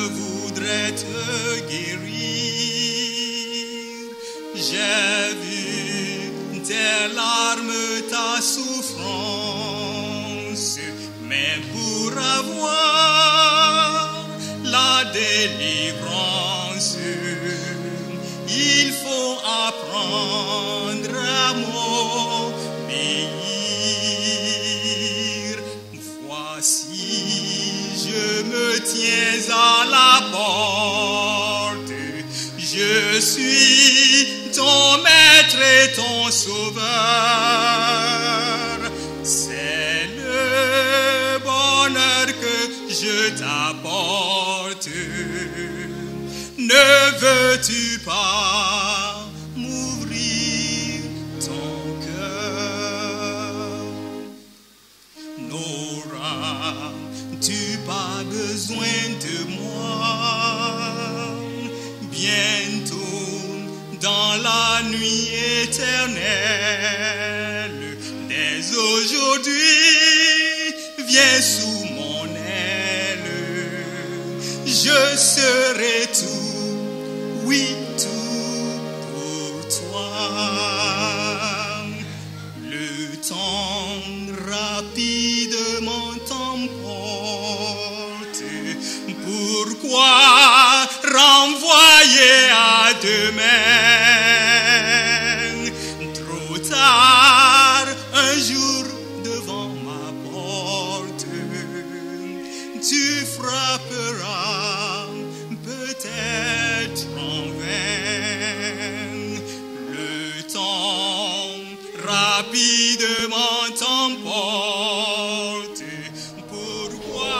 voudrais te guérir. J'ai vu tes larmes, ta souffrance, mais pour avoir la délivrance, il faut apprendre à m'obéir. Voici, je me tiens à la porte. Je suis ton maître et ton sauveur. C'est le bonheur que je t'apporte. Ne veux-tu pas m'ouvrir ton cœur? N'auras-tu pas besoin de moi? Bientôt, dans la nuit éternelle, dès aujourd'hui, viens sous mon aile. Je serai tout, oui, tout pour toi. Le temps rapidement t'emporte. Pourquoi renvoyer à demain? Trop tard, un jour devant ma porte, tu frapperas peut-être en vain. Le temps rapidement t'emporte. Pourquoi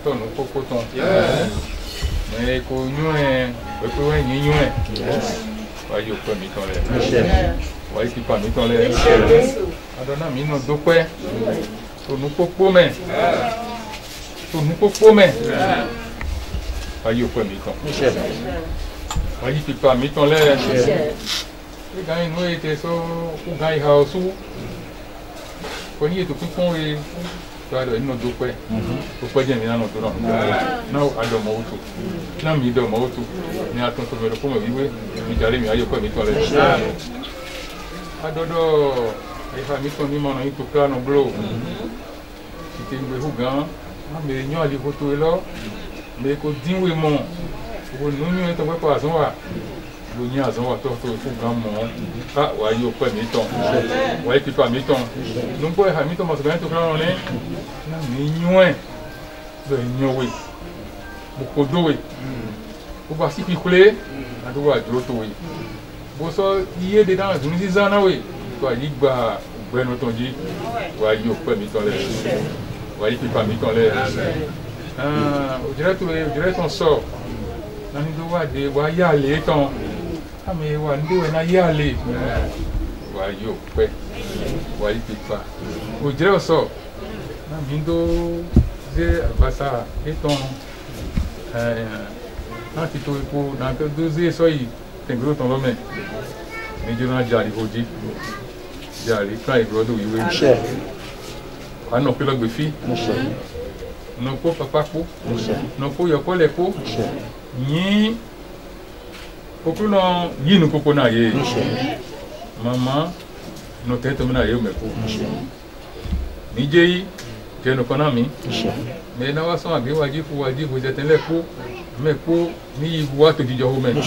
Ton cocoton, mais qu'on nous est, on peut nous est. Voyez au premier temps là. Voyez qui pas nous temps là. Adona mino dokwe. To nous coco mais. To nous coco mais. Voyez au premier temps. Voyez qui pas nous temps là. Les gars nous étaient sur au gars house. Quand il est tout con et no do kwe o kwaje mi na no to no na ado mo utu na mi do mo utu ni aton to mero ko mo wiwe mi jare mi ayo ko mi to le adodo e fa mi to ni mo no itu ka no blow ti ngbe hu gan ma me nyo ali foto e lo me ko dinwe mo o no mi e to pe pa azon wa lo ni azon wa to fu gan mo ka wa yo ko mi to wa ki pa mi to no ko ha mi to mo so gan to ka no ne Minhoué, de Nyoé, Bokodoé, o Basi Picolé, a do Adrotoé. Você ia de dar uns exanawe, tu aí ba o Breno Tondi, vai o Pamitolé, vai que Pamitolé. O direto só, na do de vai ali então, a me o ande na ali, vai o pé, vai que pa. O direto só vindo dizer passar então na que tu na que dizer isso aí tem grupo também me diz na jari hoje jari cai grodo e o chefe a não pela gufi não pô papaco não pô eu cole pô ni pouco não ni no pouco na ye mamãe não tem também na eu me pô ni jei que no economia, mas não só alguém vai dizer você tem leco, mas por ni voto de jogo mesmo.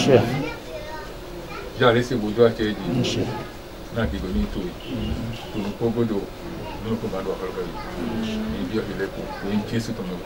Já recebeu do até de na que do nito, tu não pode do não pode do agora aí. E dia que leco, o inquieto também.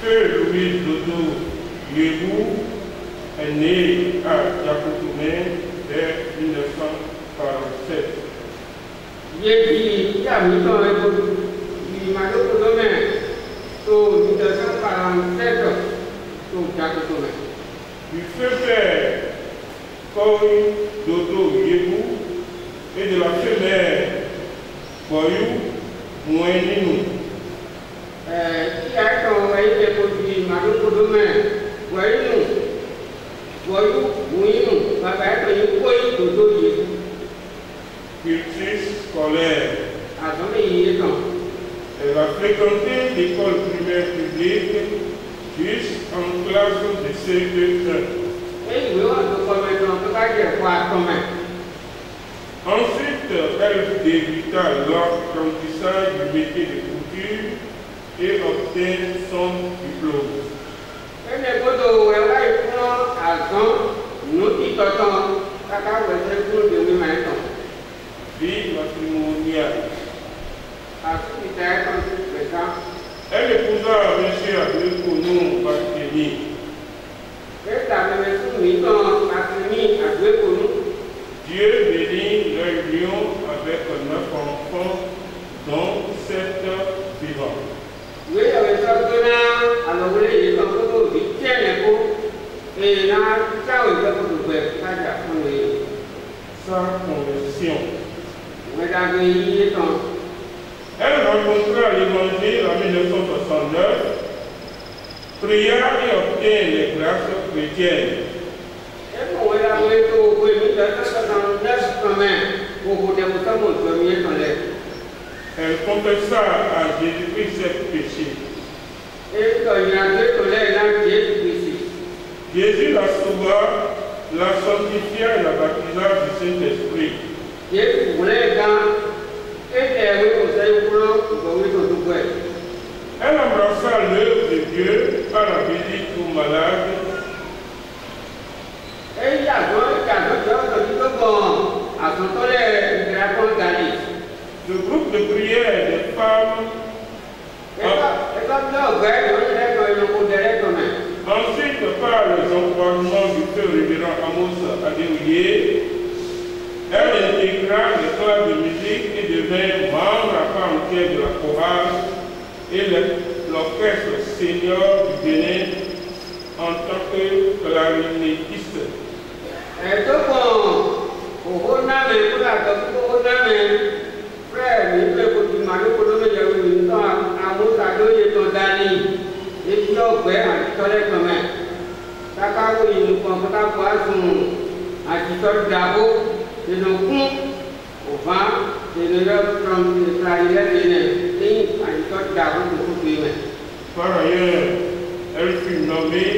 Feu Louis Dodo Yébou est né à Yakotoumé dès 1947. Du feu père Koy Dodo Yébou et de la femelle Boyou Moueninou. Culture scolaire. Elle a fréquenté l'école primaire publique jusqu'en classe de CE1. Ensuite, elle débuta l'apprentissage du métier de couture et obtint son diplôme. Vie matrimoniale. Elle épousa M. Abdel-Konou Barthémy. Dieu bénit leur union avec 9 enfants, dont 7 vivants. Sa conversion. Elle rencontra l'Évangile en 1969, pria et obtint les grâces chrétiennes. Elle confessa à Jésus-Christ ses péchés. Jésus la sauva, la sanctifia et la baptisa du Saint-Esprit. Elle embrassa l'œuvre de Dieu par la visite aux malades. Le groupe de prière des femmes. Ensuite, par les encouragements du feu révérend Amos Adéouye, elle intégra l'école de musique et devint membre à part entière de la chorale et l'orchestre senior du Bénin en tant que clarinettiste. Par ailleurs, elle fut nommée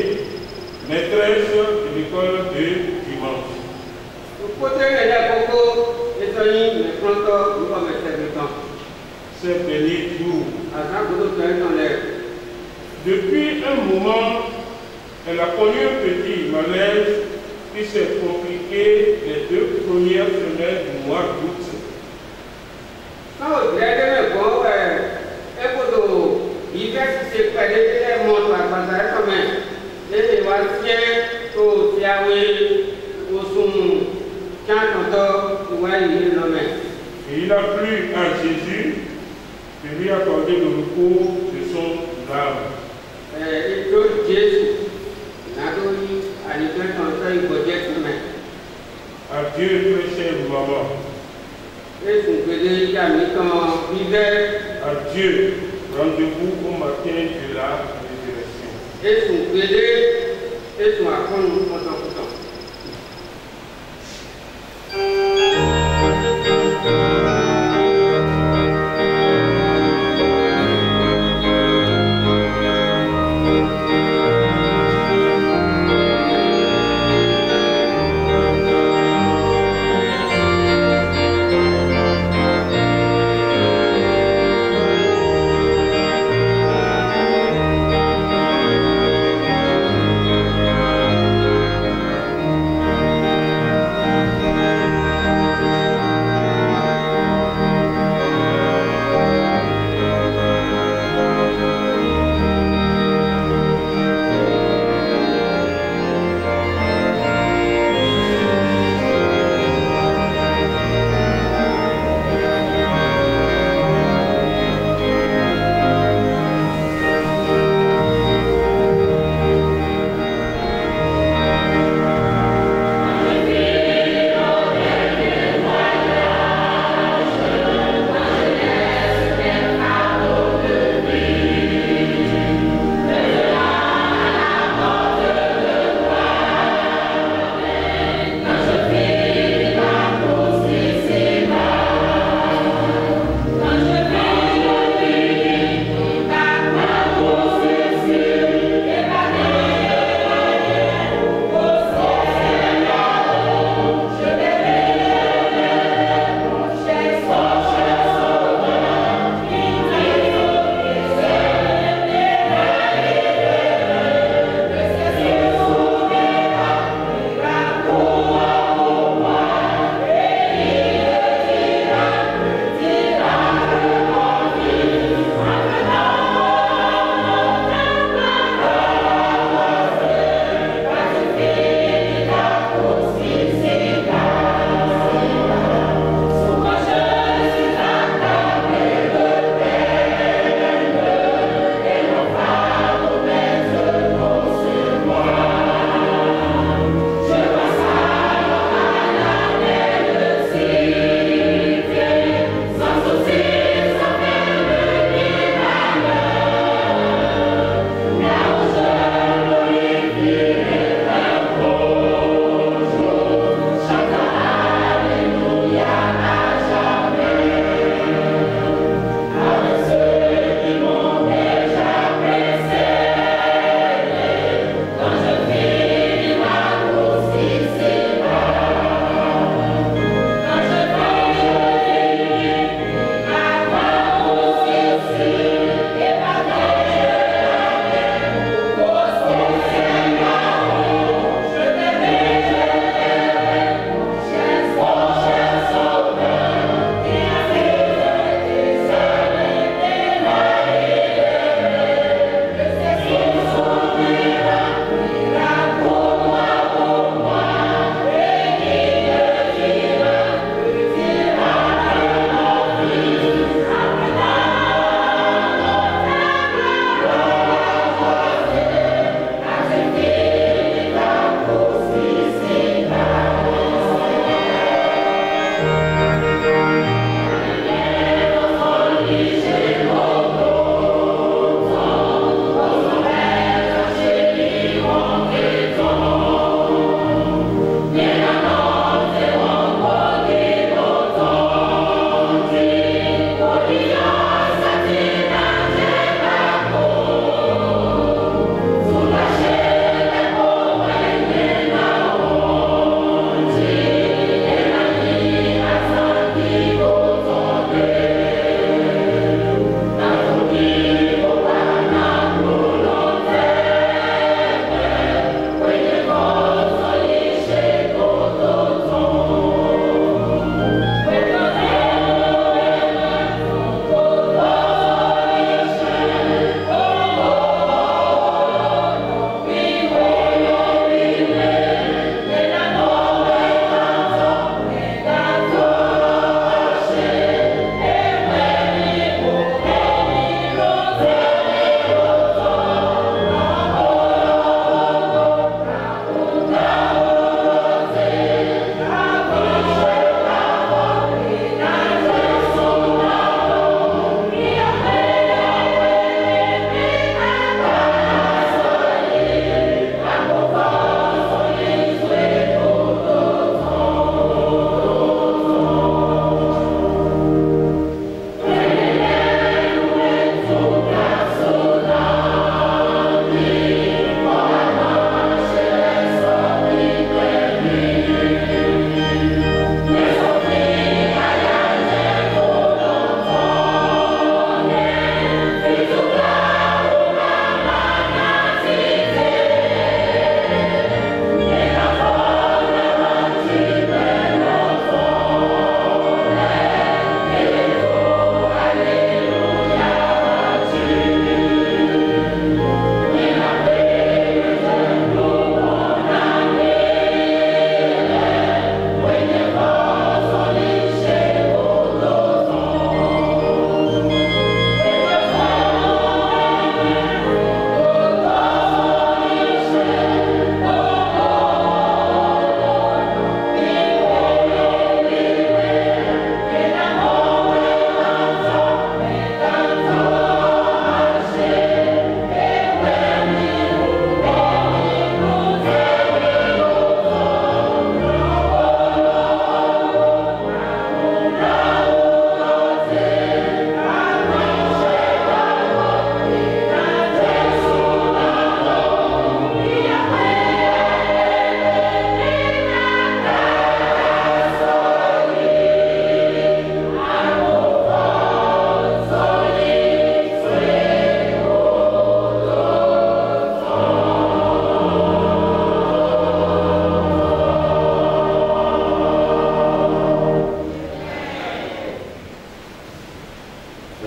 maîtresse de l'école de dimanche. Ces derniers jours. Depuis un moment, elle a connu un petit malaise qui s'est compliqué les 2 premières semaines du mois d'août. Et il a plu à Jésus de lui accorder le recours de son âme. Adieu, très chère maman. Adieu, rendez-vous au matin de la résurrection.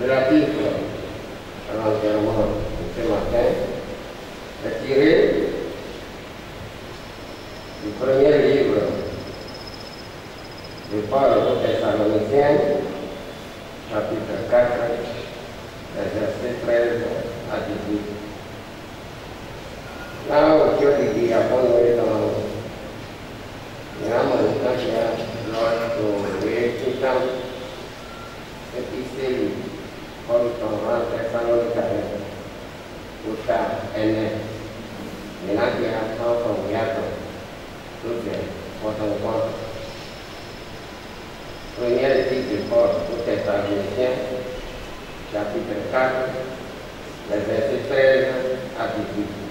relatif à l'enterrement de ce matin est tiré du premier livre de Paul aux Thessaloniciens, chapitre 4, versets 13 à 18. Là où Dieu dit à bon dans Nama Natasha Lord to Waiting Episteli Paul Tonran Thessalonica Uta Ene Menakia Tau Yato Tuke Potong Premier épître de Paul aux Thessaloniciens, chapitre 4, les versets 13 à 18.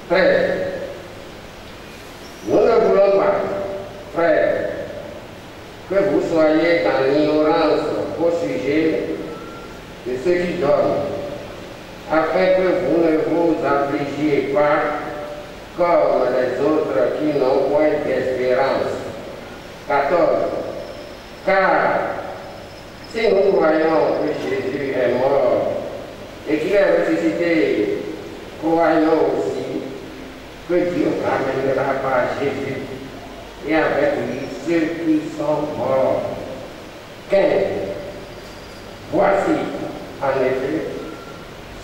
13. Nous ne voulons pas, frères, que vous soyez dans l'ignorance au sujet de ceux qui dorment, afin que vous ne vous affligiez pas comme les autres qui n'ont point d'espérance. 14. Car si nous croyons que Jésus est mort et qu'il est ressuscité, croyons aussi que Dieu ramènera par Jésus et avec lui ceux qui sont morts. 15. Voici, en effet,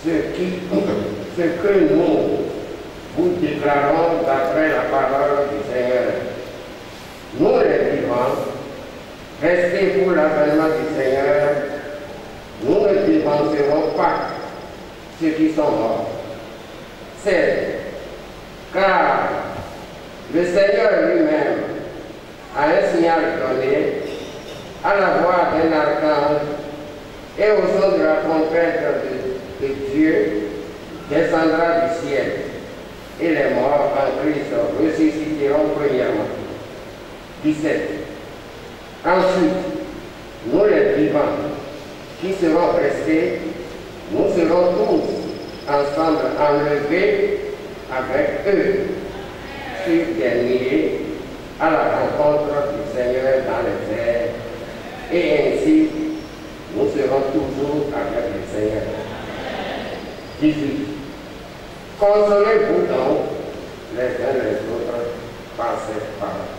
ce que nous vous déclarons d'après la parole du Seigneur. Nous les vivants, restés pour l'avènement du Seigneur, nous ne dévancerons pas ceux qui sont morts. 16. Car le Seigneur lui-même a un signal donné à la voix d'un archange et au son de la trompette de Dieu descendra du ciel et les morts en Christ ressusciteront premièrement. 17. Ensuite, nous les vivants qui serons restés, nous serons tous ensemble enlevés avec eux sur des nuées à la rencontre du Seigneur dans les airs, et ainsi nous serons toujours avec le Seigneur. 18. Consolez-vous donc les uns les autres par cette parole.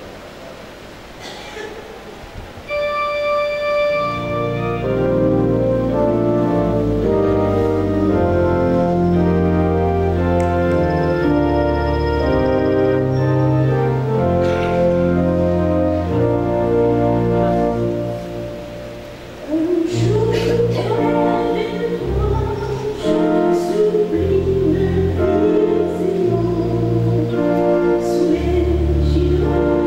Sublime,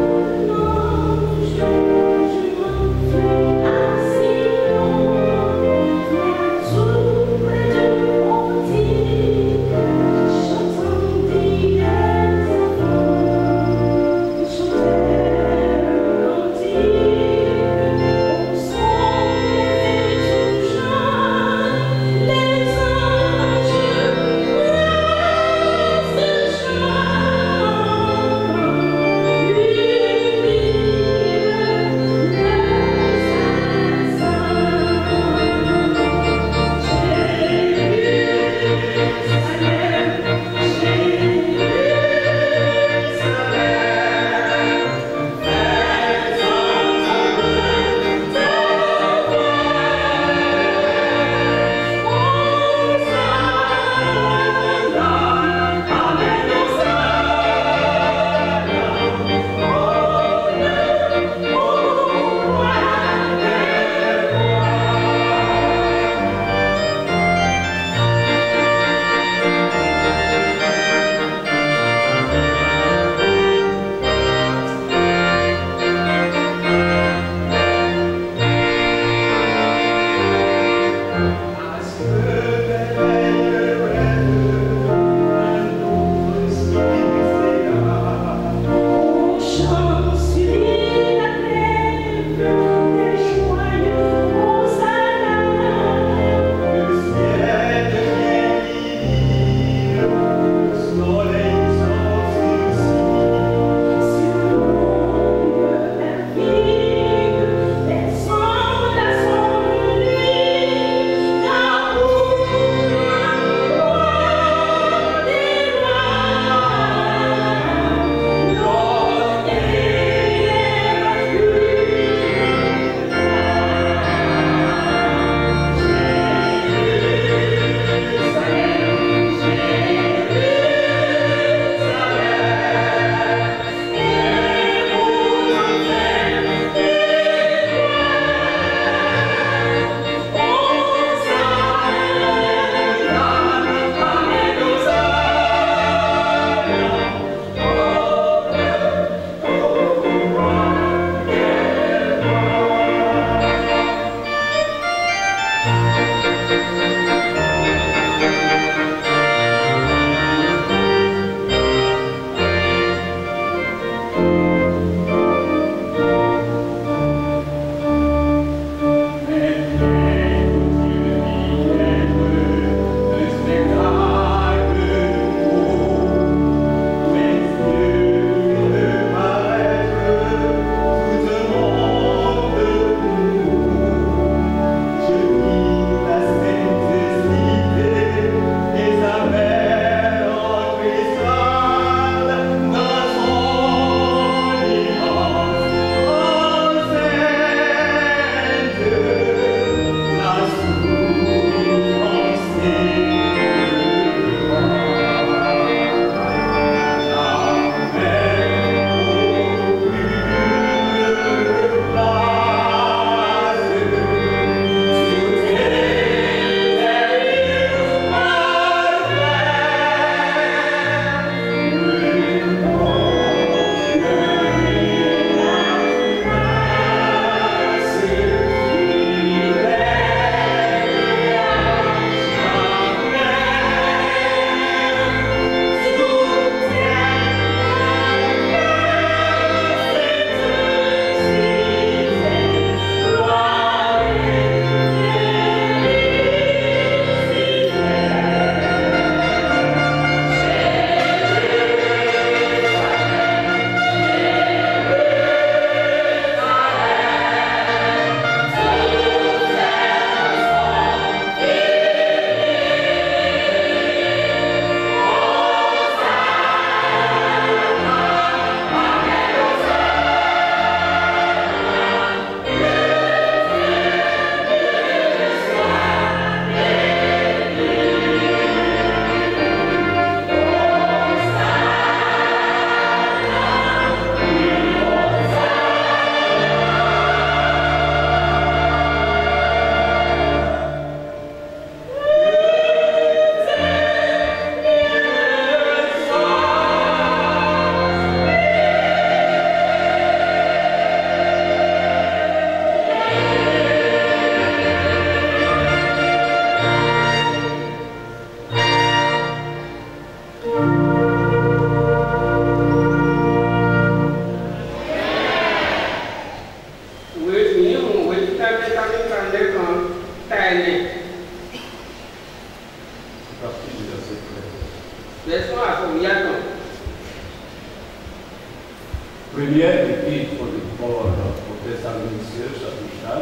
Première épître de Paul aux Thessaloniciens, chapitre 4,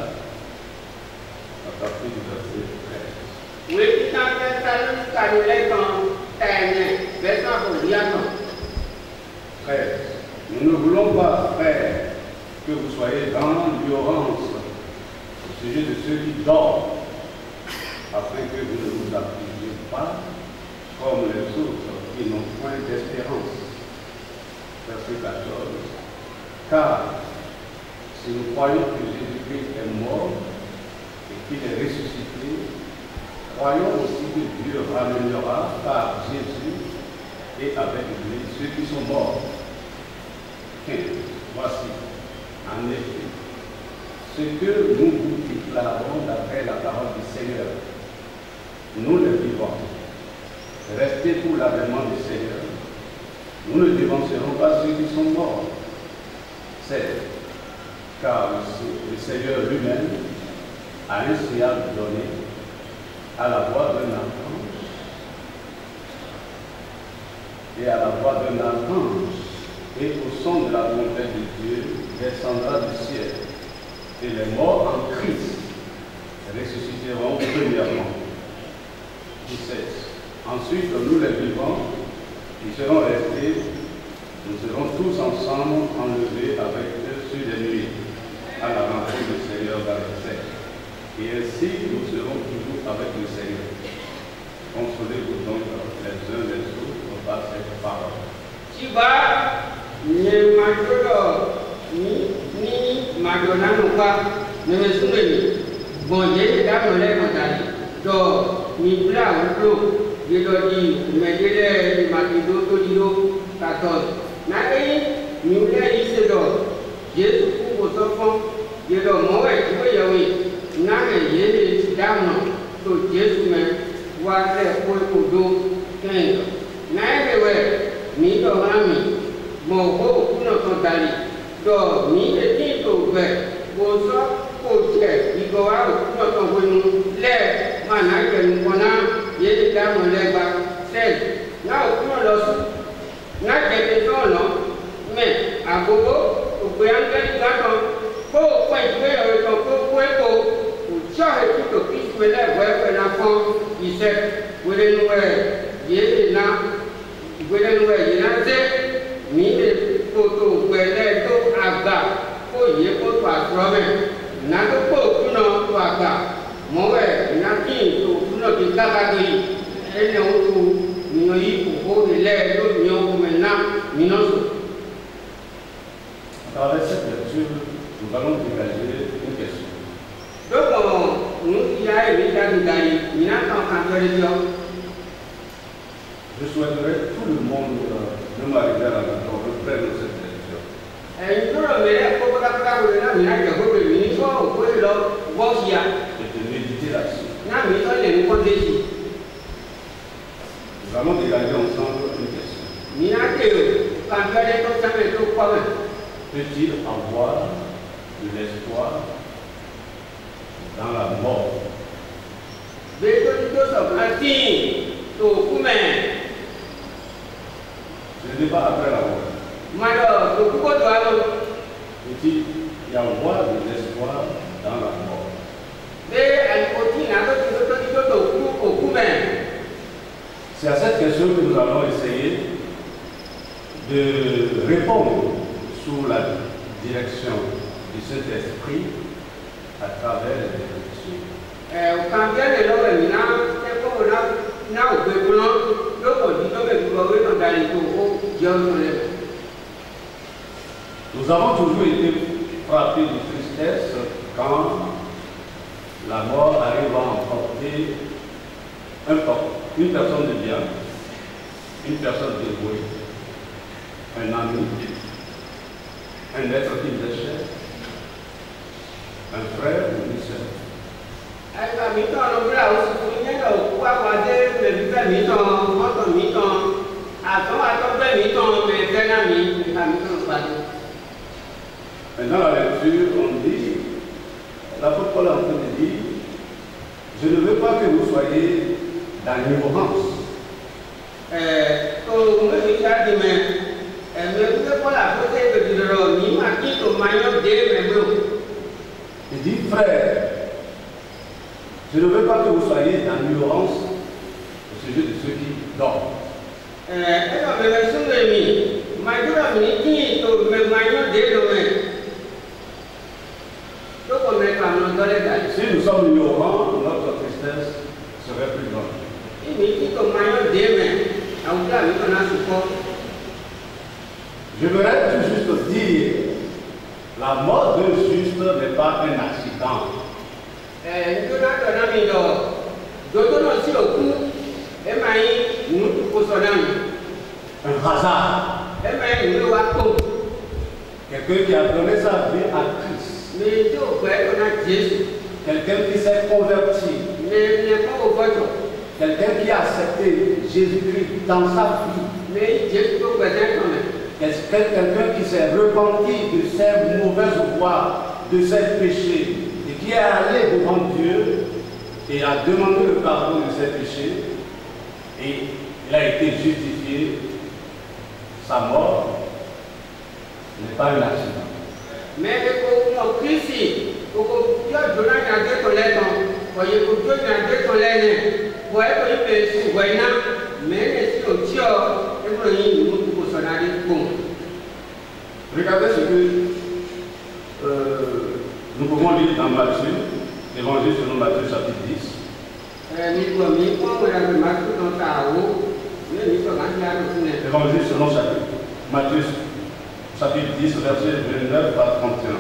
à partir du verset 13. Oui, dans Thessalonique, Frères, nous ne voulons pas, frères, que vous soyez dans l'ignorance au sujet de ceux qui dorment, afin que vous ne vous affligiez pas comme les autres qui n'ont point d'espérance. Verset 14. Car si nous croyons que Jésus-Christ est mort et qu'il est ressuscité, croyons aussi que Dieu ramènera par Jésus et avec lui ceux qui sont morts. 15. Voici, en effet, ce que nous vous déclarons d'après la parole du Seigneur. Nous le vivons. Restez pour l'avènement du Seigneur. Nous ne dévancerons pas ceux qui sont morts. 16. Car le Seigneur lui-même a un signal donné à la voix d'un archange et à la voix d'un archange et au son de la trompette de Dieu descendra du ciel et les morts en Christ ressusciteront premièrement. 17. Ensuite, nous les vivants qui serons restés, nous serons tous ensemble enlevés avec eux sur les nuits à la rentrée du Seigneur dans les cieux. Et ainsi, nous serons toujours avec le Seigneur. Consolez-vous donc les uns les autres par cette parole. Chiba, ni Majodo, ni Madonna Nuka, ne me souvenez. Bon, j'ai d'abord do ni bla ulo di do di medele mati do to di do katon na ni ule ise do Yesu ku so fon di do mo wa ti we yawi na ne ye ni damo to Yesu me wa le ko do ken na e we ni do rami mo ko ku no to dali do ni e ti to be ko so ko je ni go wa ku no to we nu le mana ke ngona ye da mo le ba se na o ku lo su na ke te to no me agogo o pe an ke ga to ko ko pe o to ko ko ko o cha he ti to ki we le we pe na fo i se we le no we ye na we le no we ye na se mi le ko to we le to agba ko ye ko to asro me na to ko ku no to agba Mowe, naki to kuno bikagagi, ene utu minoyi kubo ile do nyo kumena minoso. À travers cette lecture, nous allons dégager une question. Donc, nous y a évité d'aller, il n'a pas encore les gens. Je souhaiterais que tout le monde ne m'arrive à la maison, reprenne cette lecture. Et nous, le meilleur, pour la plupart de la minage, il faut que le ministre ou que le bossier. Nous allons dégager ensemble une question. Peut-il avoir de l'espoir dans la mort? Ce n'est pas après la mort. Peut-il y avoir de l'espoir dans la mort? C'est à cette question que nous allons essayer de répondre sous la direction du Saint-Esprit à travers les Nous avons toujours été frappés de tristesse quand la mort arrive à emporter une personne de bien, une personne dévouée, un ami, un être qui nous est cher, un frère ou une sœur. Dans la lecture, on dit, l'apôtre Paul est en train de dire, je ne veux pas que vous soyez dans l'ignorance. Il dit, frère, je ne veux pas que vous soyez dans l'ignorance au sujet de ceux qui dorment. Si nous sommes ignorants, notre tristesse serait plus grande. Je voudrais tout juste dire, la mort d'un juste n'est pas un accident. Un hasard. Quelqu'un qui a donné sa vie à Christ. Quelqu'un qui s'est converti. Quelqu'un qui a accepté Jésus-Christ dans sa vie. Quelqu'un qui s'est repenti de ses mauvaises voies, de ses péchés, et qui est allé devant Dieu et a demandé le pardon de ses péchés, et il a été justifié. Sa mort n'est pas un accident. Mais pour Christ, pour regardez ce que nous pouvons lire dans Matthieu, l'évangile selon Matthieu chapitre 10. L'évangile selon Matthieu chapitre 10, verset 29 à 31.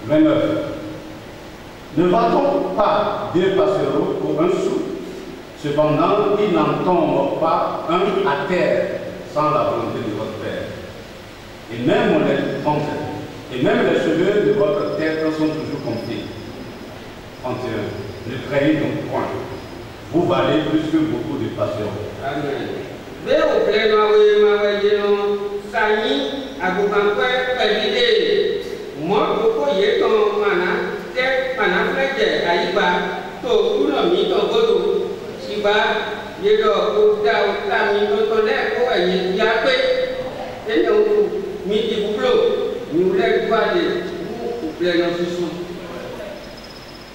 29. Ne va-t-on pas 2 passereaux pour un sou? Cependant, il n'en tombe pas un à terre sans la volonté de votre Père. Et même les cheveux de votre tête sont toujours comptés. 31. Ne craignez donc point. Vous valez plus que beaucoup de passereaux. Amen.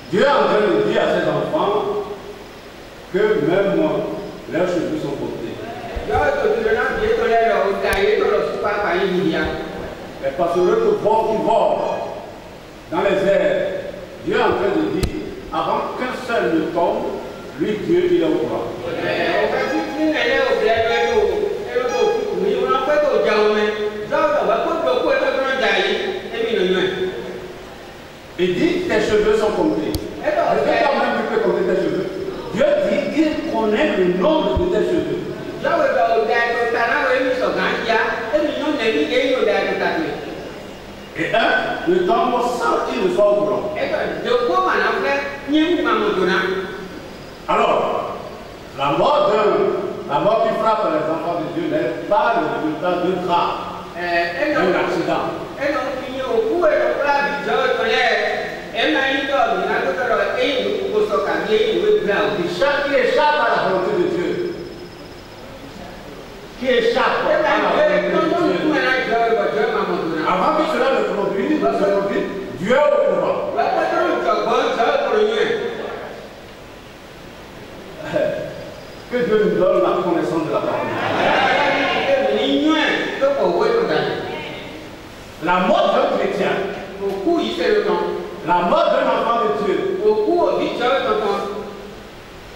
Dieu est en train de dire à ses enfants que même leurs cheveux sont portés. Les passereaux qui volent dans les airs, Dieu est en train de dire, avant qu'un seul ne tombe, lui Dieu il est au courant. Il dit tes cheveux sont comptés. Est-ce que toi-même tu peux compter tes cheveux? Dieu dit qu'il connaît le nombre de tes cheveux. Et un ne tombe sans qu'il ne soit au courant. Alors, la mort qui frappe les enfants de Dieu n'est pas le résultat d'un drame, d'un accident. Qui échappe à la volonté de Dieu. Qui échappe à la volonté de Dieu. Avant que cela ne produise, Dieu est au courant. Que Dieu nous donne la connaissance de la parole. La mort d'un chrétien, la mort d'un enfant de Dieu,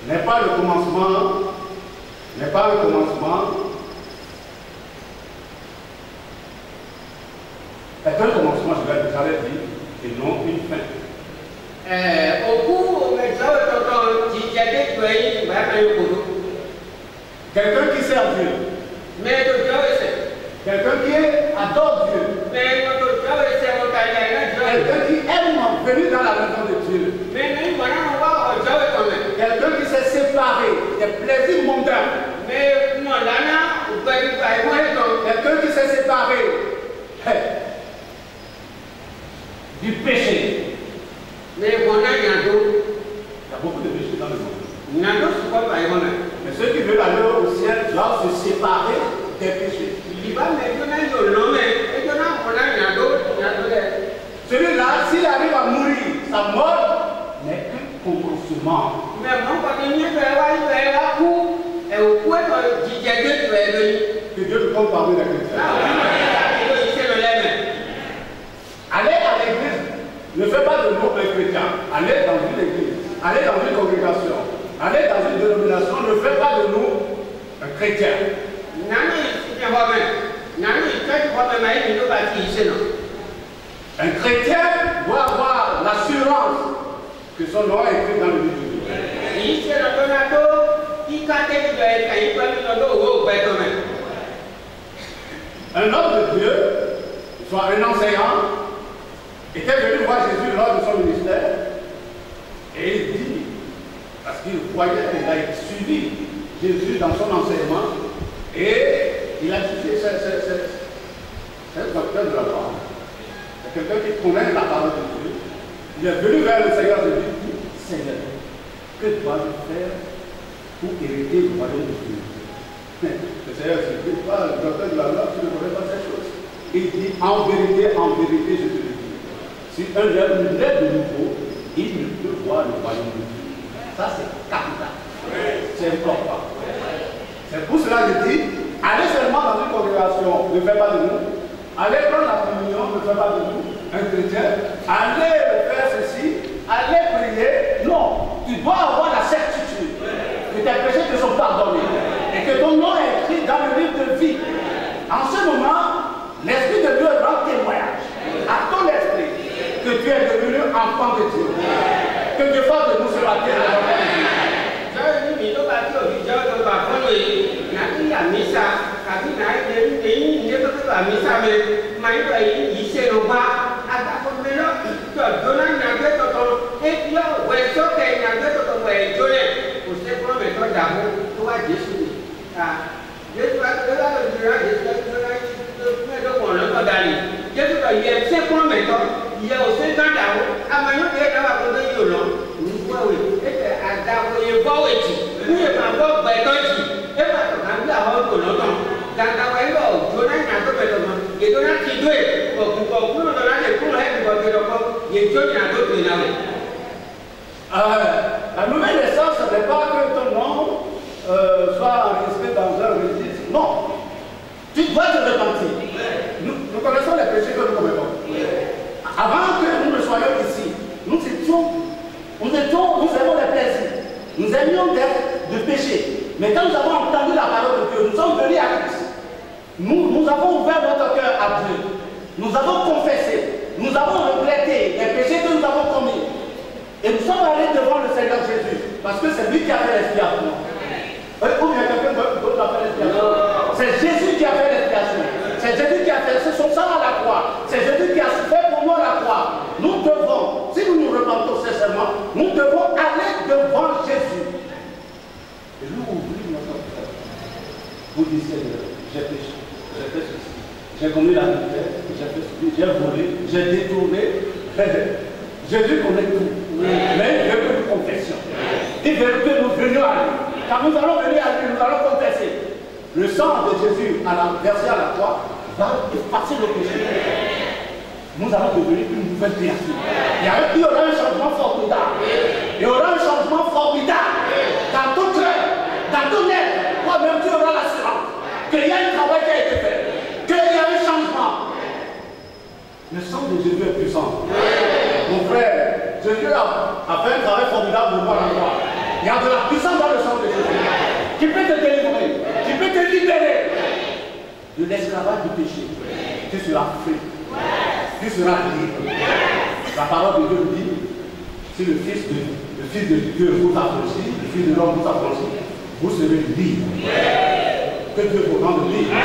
n'est pas le commencement, est un commencement, je vais dire, et non une fin. Quelqu'un qui sert Dieu, quelqu'un qui adore Dieu, quelqu'un qui aime venir dans la maison de Dieu, quelqu'un qui s'est séparé des plaisirs mondains, quelqu'un qui s'est séparé du péché. Il y a beaucoup de péchés dans le monde. Un chrétien doit avoir l'assurance que son nom est écrit dans le livre de Dieu. Un homme de Dieu, soit un enseignant, était venu voir Jésus lors de son ministère et il dit, parce qu'il voyait qu'il a suivi Jésus dans son enseignement et il a dit, c'est le docteur de la parole. C'est quelqu'un qui connaît la parole de Dieu. Il est venu vers le Seigneur et lui dit, Seigneur, que dois-je faire pour hériter le royaume de Dieu? Le Seigneur ne dit pas, le docteur de la loi, tu ne connais pas ces choses. Il dit, en vérité, je te le dis. Si un homme naît de nouveau, il ne peut voir le royaume de Dieu. Ça, c'est capital. C'est important. C'est pour cela que je dis, allez seulement dans une congrégation, ne faites pas de nous. Allez prendre la communion, ne faites pas de nous. Un chrétien, allez faire ceci, allez prier. Non, tu dois avoir la certitude que tes péchés te sont pardonnés et que ton nom est écrit dans le livre de vie. En ce moment, l'Esprit de Dieu rend témoignage à ton esprit que tu es devenu enfant de Dieu. Que Dieu fasse de nous ce matin l'enfant de Dieu. La nouvelle naissance, ce n'est pas que ton nom soit enregistré dans un registre. Non. Tu dois te repentir. Nous connaissons les péchés que nous commettons. Avant que nous ne soyons ici, nous aimons les plaisirs. Nous aimions de pécher. Mais quand nous avons entendu la parole de Dieu, nous sommes venus à Christ. Nous avons ouvert notre cœur à Dieu. Nous avons confessé. Nous avons regretté les péchés que nous avons commis. Et nous sommes allés devant le Seigneur Jésus. Parce que c'est lui qui a fait l'expiation. Ou bien quelqu'un d'autre a fait l'expiation. C'est Jésus qui a fait l'expiation. C'est Jésus qui a versé son sang à la croix. C'est Jésus qui a fait pour nous à la croix. Nous devons, si nous nous repentons sincèrement, nous devons aller devant Jésus. Et nous ouvrir notre cœur. Vous dites, Seigneur, j'ai péché, j'ai fait ceci, j'ai commis l'adultère, j'ai fait ceci, j'ai volé, j'ai détourné. Jésus connaît tout. Mais il veut que nous confessions. Il veut que nous venions à lui. Quand nous allons venir à lui, nous allons confesser. Le sang de Jésus versé à la croix va effacer le péché. Nous allons devenir une nouvelle créature. Il y aura un changement formidable. Il y aura un changement formidable dans ton cœur, dans ton être. Toi-même, tu auras l'assurance qu'il y a un travail qui a été fait, qu'il y a un changement. Le sang de Jésus est puissant. Mon frère, Jésus a fait un travail formidable pour moi à la croix. Il y a de la puissance dans le sang de Jésus qui peut te délivrer, qui peut te libérer de l'esclavage du péché. Tu seras free. Tu seras libre. La parole de Dieu nous dit, si le Fils de Dieu vous affranchit, le Fils de l'homme vous affranchit, vous serez libre. Que Dieu vous rende libre.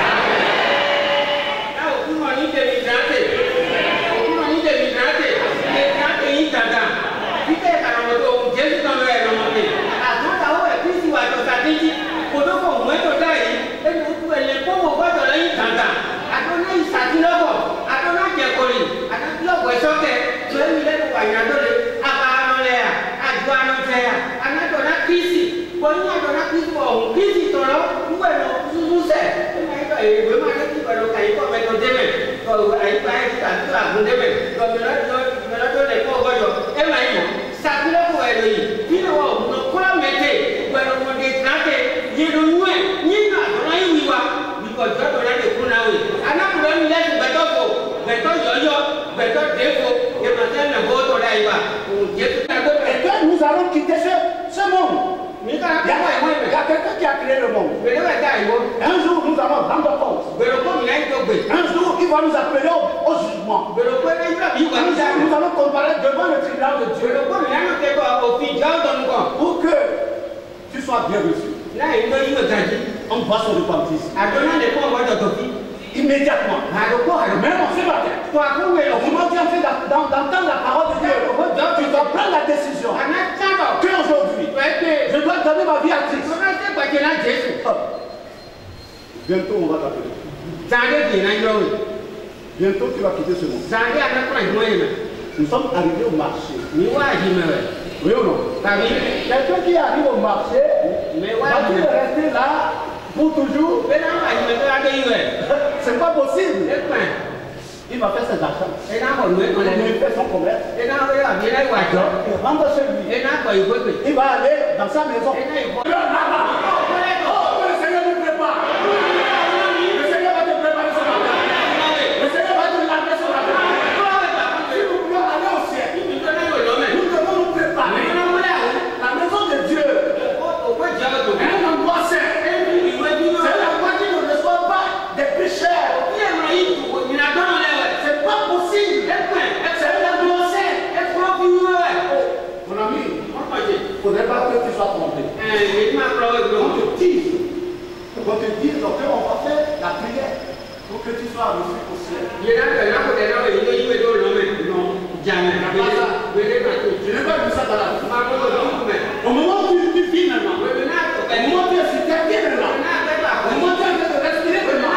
Et que nous allons quitter ce monde. Il y a quelqu'un qui a créé le monde. Un jour, nous allons rendre compte. Un jour, il va nous appeler au jugement. Un jour, nous allons comparaître devant le tribunal de Dieu. Pour que tu sois bien reçu. On voit son repentir. Immédiatement. Même en ce matin. Au moment où tu es en train d'entendre la parole de Dieu, tu dois prendre la décision qu'aujourd'hui, je dois donner ma vie à Christ. Bientôt, on va t'appeler. Bientôt, tu vas quitter ce monde. Nous sommes arrivés au marché. Oui ou non? Quelqu'un qui arrive au marché, va-t-il rester là pour toujours? C'est pas possible. Il va faire ses achats. Il fait son commerce. Il rentre chez lui. Il va aller dans sa maison. Oh, le Seigneur nous prépare. Le Seigneur va te préparer ce matin. Le Seigneur va te laver ce matin. Si nous voulons aller au ciel, nous devons nous préparer. La maison de Dieu, un endroit saint. C'est la voie qui ne reçoit pas des pécheurs. C'est pas possible. C'est un endroit saint. Mon ami, il ne faudrait pas que tu sois trompé. On te dit qu'on va faire la prière pour que tu sois reçu au ciel. Non, jamais. Je n'ai pas vu ça dans la vie. Au moment où tu vis maintenant, au moment où tu es sur terre, maintenant, au moment où tu es en train de respirer maintenant,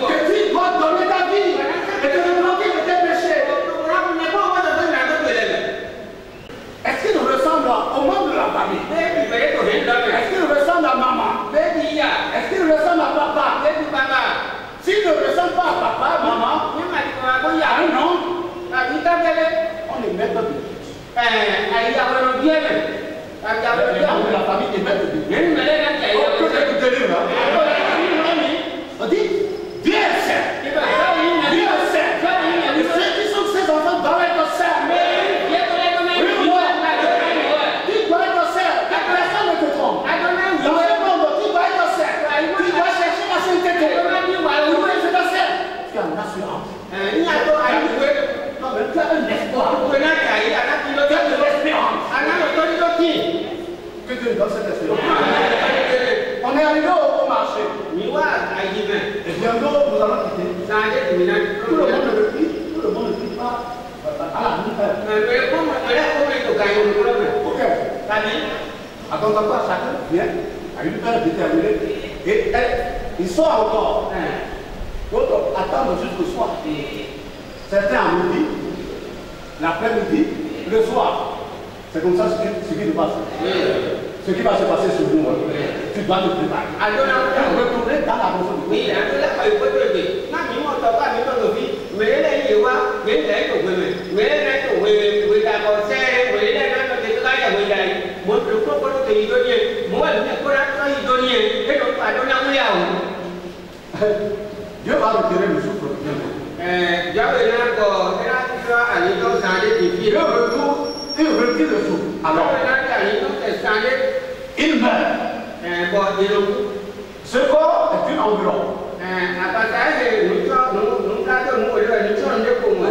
que tu dois donner ta vie et te repentir de tes péchés. Est-ce qu'il nous ressemble au membre de la famille? Est-ce qu'il nous ressemble à maman? Est-ce qu'il nous ressemble à papa? S'il ne ressemble pas à papa, maman, à un homme, on est maître de Dieu. Les membres de la famille est maître de Dieu. On dit, Dieu est saint. Dieu est saint. Et ceux qui sont ses enfants doivent être saints. Tu dois être saint. Personne ne te trompe. Dans ce monde, tu dois être saint. Tu dois chercher la sainteté. Où est-ce que c'est? Tu as une assurance. Non, mais tu as un espoir. Tu as de l'espérance. Que Dieu nous donne cette espérance. On est arrivé au marché. Et bientôt, nous allons quitter. Tout le monde ne prie. Tout le monde ne prie pas à la nuit. Ok. Attends-toi, chacun vient à une heure déterminée. Et ils sont encore. D'autres attendent jusqu'au soir. Certains à midi, l'après-midi, le soir. C'est comme ça ce qui nous passe. Ce qui va se passer sur nous. Tu dois te préparer. Retourner dans la maison de Dieu. Dieu va retirer le souffle. Il retire le souffle. Alors, il meurt. Ce corps est une enveloppe.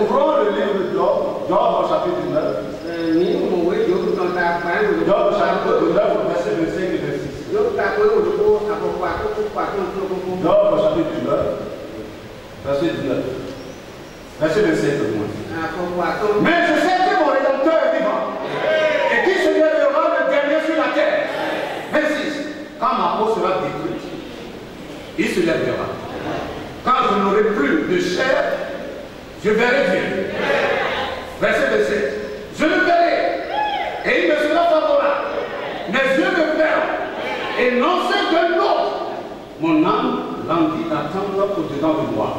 Ouvrons le livre de Job, Job au chapitre 9. Job chapitre 9, verset 25 et 26. Job au chapitre 9, verset 19. Verset 25 et moins. Mais je sais que mon Rédempteur est vivant. Et qui se lèvera le dernier sur la terre. 26. Quand ma peau sera détruite, il se lèvera. Quand je n'aurai plus de chair, je verrai Dieu. Verset 27. Je le verrai, et il me sera favorable. Mes yeux me verront, et non ceux de l'autre. Mon âme languit d'attendre au-dedans de moi.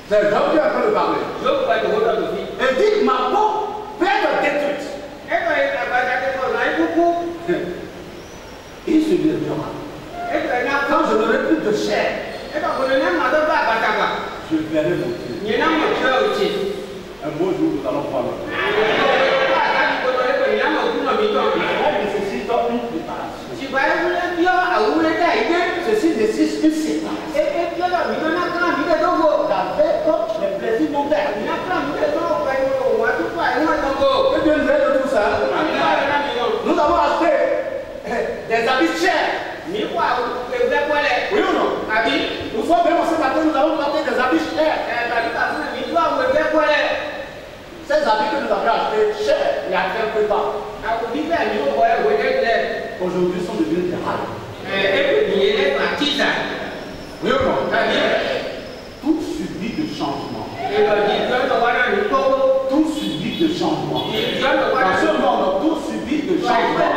C'est Job qui est en train de parler. Et dit, ma peau peut être détruite. Il se lèvera. Quand je n'aurai plus de chair, je verrai mon Dieu. Un beau jour, nous allons parler. On nécessite une préparation. Ceci nécessite une séparation. D'avec les plaisirs mondains. Et bien, nous de tout ça. Nous avons acheté des habits chers. Oui ou non? Nous sommes même ce matin, nous avons acheté des habits chers. Ces habits que nous avons achetés chers, il y a quelque temps. Aujourd'hui, sont devenus des rails. Oui ou non? Tout subit de changement. Tout subit de changement. Dans ce monde, tout subit de changement.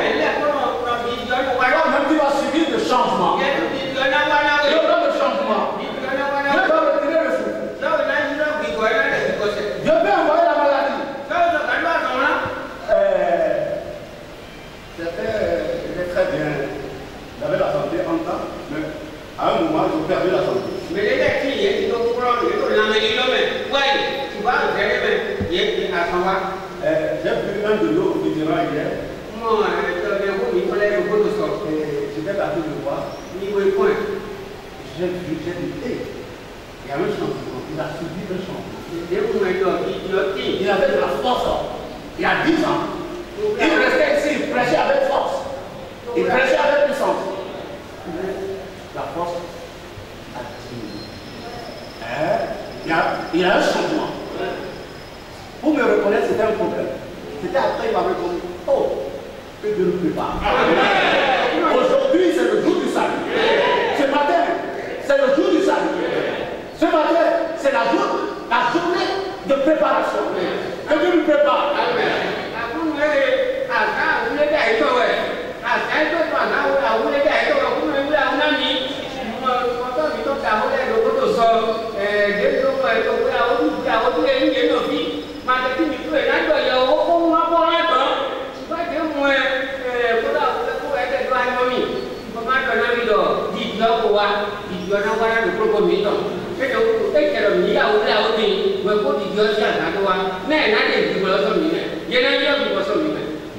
Toi-même, tu vas subir de changement. Dieu donne le changement. Dieu va retirer le souffle. Dieu peut envoyer la maladie. C'était très bien. J'avais la santé en temps, mais à un moment, j'ai perdu la santé. J'ai vu un de nos vétérans hier. J'étais parti de voir. J'ai vu, j'ai dit, il y a un changement. Il a subi un changement. Il avait de la force. Il y a 10 ans. Il restait ici, il prêchait avec force. Il prêchait avec puissance. La force a diminué. Il y a un changement. Pour me reconnaître, c'était un problème. C'était après, il m'avait dit, oh, que Dieu nous prépare. Aujourd'hui, c'est le jour du salut. Ce matin, c'est le jour du salut. Ce matin, c'est la journée de préparation. Que Dieu nous prépare.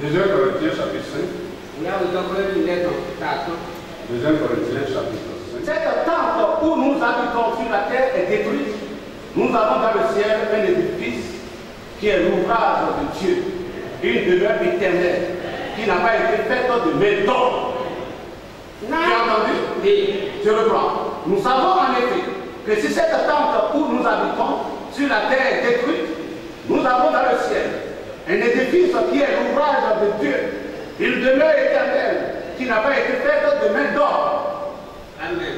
Deuxième Corinthiens chapitre 5. Deuxième Corinthiens chapitre 5. Cette tente où nous habitons sur la terre est détruite. Nous avons dans le ciel un édifice qui est l'ouvrage de Dieu, une demeure éternelle qui n'a pas été faite de main d'homme. Tu as entendu? Oui. Je reprends. Nous savons en effet que si cette tente où nous habitons sur la terre est détruite, nous avons dans le ciel un édifice qui est l'ouvrage de Dieu, une demeure éternelle qui n'a pas été faite de main d'homme. Amen.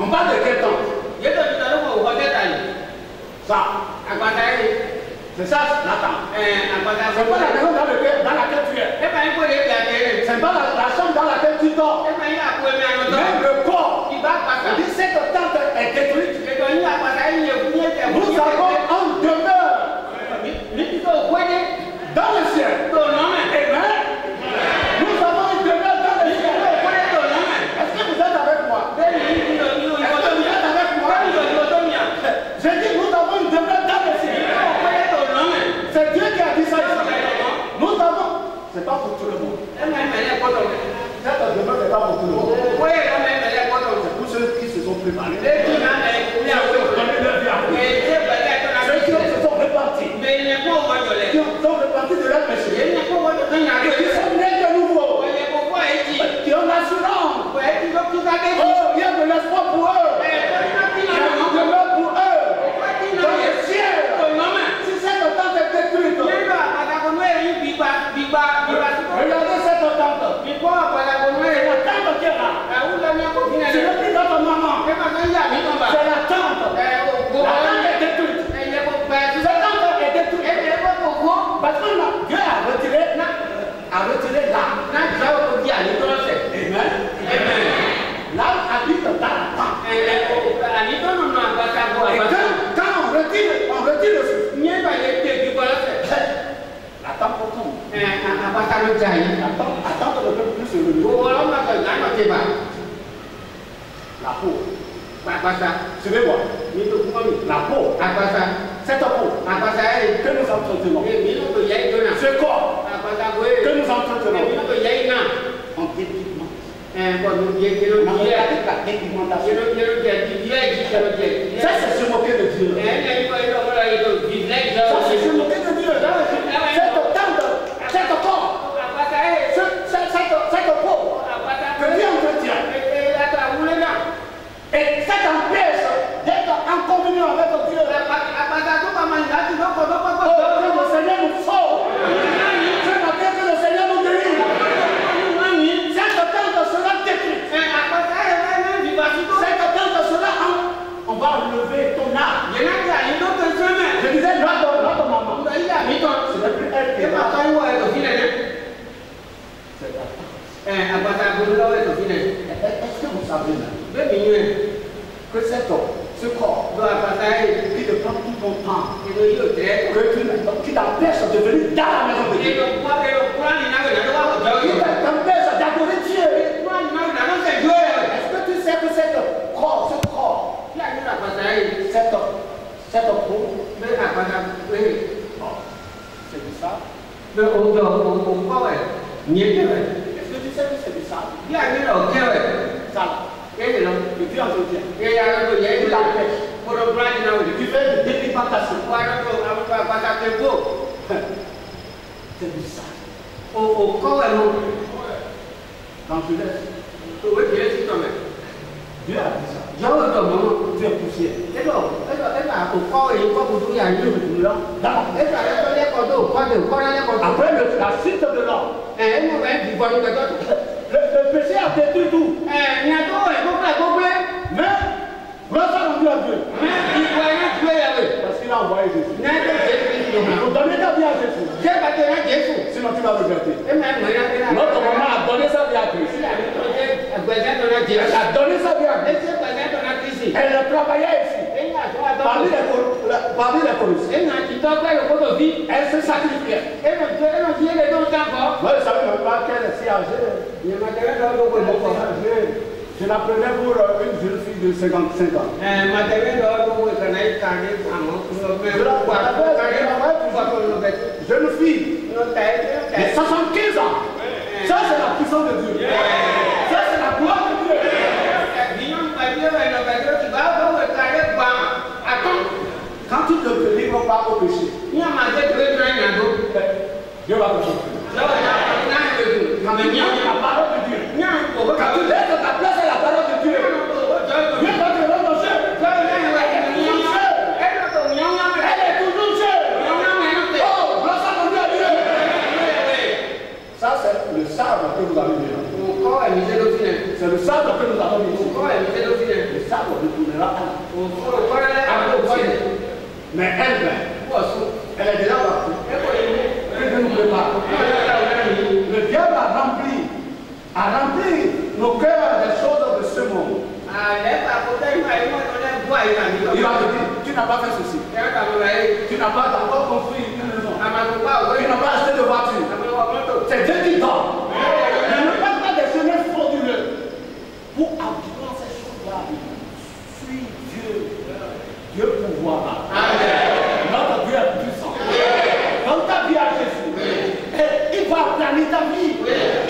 On parle de quel temps? Ça. C'est ça l'attente. C'est pas la maison dans laquelle tu es. C'est pas la chambre dans laquelle tu dors. Même le corps. Dit cette tente est détruite. Nous avons une demeure dans le ciel. Amen. Nous avons une demeure dans le ciel. Est-ce que vous êtes avec moi? Est-ce que vous êtes avec moi? J'ai dit nous avons une demeure dans le ciel. C'est Dieu qui a dit ça ici. Nous avons. C'est pas pour tout le monde. Cette demeure n'est pas pour tout le monde. C'est pour ceux qui se sont préparés. Ceux qui se sont répartis. Qui sont répartis de leur péché. Qui sont nés de nouveau. Qui ont l'assurance. Oh, il y a de l'espoir pour eux. Il y a de demeure pour eux. Dans le ciel. Si cette tente est détruite. Regardez cette tente. La tente qui est là. Ce n'est plus notre maman. Suivez-moi. La peau. Cette peau que nous entretenons. Ce corps que nous entretenons. En dépigment. Ça, c'est se moquer de Dieu. Ça, c'est se moquer de Dieu. Cette corps, cette peau que Dieu entretient. Et ça t'empêche d'être en communion avec Dieu. Le Seigneur nous sauve. Je m'appelle que le Seigneur nous délivre. Cette tente sera détruite. Cette tente sera on va enlever ton âme. Je disais, notre maman. Ce n'est plus elle qui est là. Est-ce que vous savez même que cet homme, ce corps, qui te prend tout ton temps, qui t'empêche de venir dans la maison de Dieu, qui t'empêche d'adorer Dieu? Est-ce que tu sais que ce corps, cette peau, c'est du sable? Est-ce que tu sais que c'est du sable? Sable. Le Dieu entretient. Tu l'empêches. Tu fais de dépigmentation. C'est du sable. Quand tu laisses, Dieu a dit ça. Tu es poussière. Après la suite de l'homme, le péché a détruit tout. Mais, grâce à Dieu, parce qu'il a envoyé Jésus. Il faut donner ta vie à Jésus. Sinon tu vas regretter. Notre maman a donné sa vie à Christ. Elle a donné sa vie à Christ. Elle travaillait ici. Parmi les Corinthiens. Elle se sacrifiait. Moi, je ne savais même pas qu'elle est si âgée. Je la prenais pour une jeune fille de 55 ans. Jeune fille de 75 ans. Ça, c'est la puissance de Dieu. Ça, c'est la gloire de Dieu. Quand tu ne te livres pas au péché, Dieu va te souffrir. La parole de Dieu. Quand tu laisses ta place à la parole de Dieu, Dieu va te remercier. Elle est toujours chère. Oh, grâce à mon Dieu. Ça, c'est le sable que vous avez mis là. C'est le sable que nous avons mis ici. Le sable retournera à la. Mais elle est déjà partie. Elle ne nous prépare. Le diable a rempli nos cœurs des choses de ce monde. Il va te dire, tu n'as pas fait ceci. Tu n'as pas encore construit une maison. Tu n'as pas acheté de voiture. C'est Dieu qui donne. Mais ne passe pas des chemins frauduleux. Pour avoir ces choses-là, suis Dieu. Dieu pourvoira. Notre Dieu est puissant. Dans ta vie à Jésus, il va planer ta vie.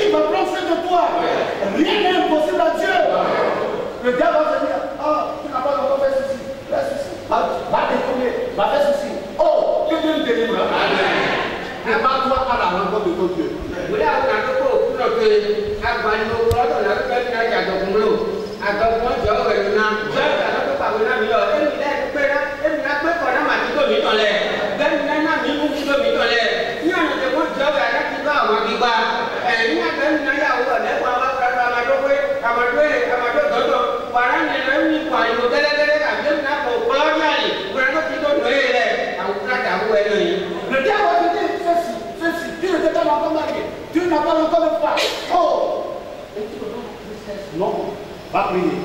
Il va prendre soin de toi. Rien n'est impossible à Dieu. Le diable va te dire, oh, tu n'as pas encore fait ceci. Fais ceci. Va déconner. Va faire ceci. Oh, que Dieu me délivre. Prépare-toi à la rencontre de ton Dieu. Le diable va te dire, ceci, tu ne t'es pas encore marié, tu n'as pas encore de femme. Oh! Et tu me donnes tristesse. Non, va prier.